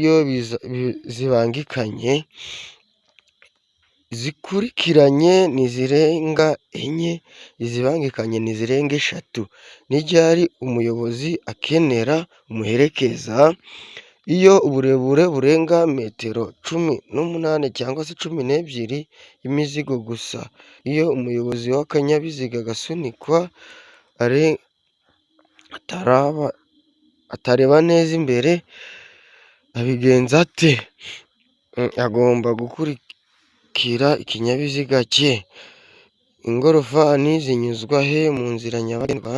iyo zibangikanye zikurikiranye ntizirenga enye, izibangikanye ntizirenga eshatu. Ni ryari umuyobozi akenera umuherekeza? Iyo uburebure burenga metero 18 cyangwa se 12 y'imizigo gusa. Iyo umuyobozi w'akanyabiziga gasunikwa atareba neza imbere abigenza ate? Agomba gukurikira ikinyabiziga cye. Ingorofani zinyuzwa he mu nzira nyabagendwa?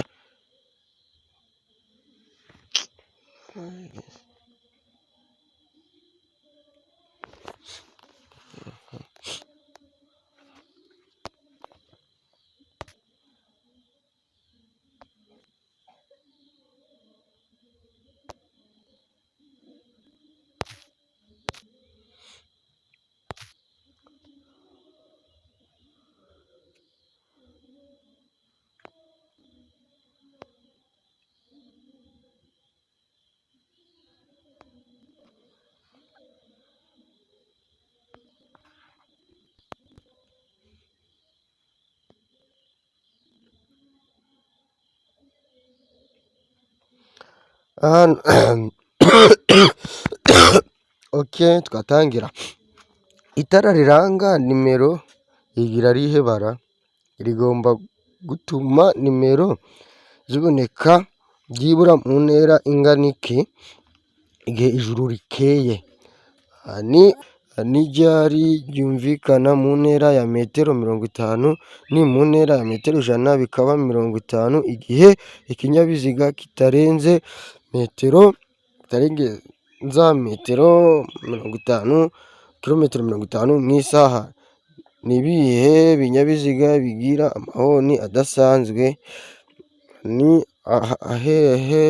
Okay, twatangira. Itara riranga nimero rigira rihe bara? Rigomba gutuma nimero ziboneka byibura mu ntera ingana iki igihe ijuru rikeye? Ni ryari ryumvikana mu ntera ya metero 50 ni mu ntera ya metero 100 bikaba 50 igihe ikinyabiziga kitarenza metero 50 kilometero 50 mu isaha. Ni ibihe binyabiziga bigira amahoni adasanzwe? Ni ahehe?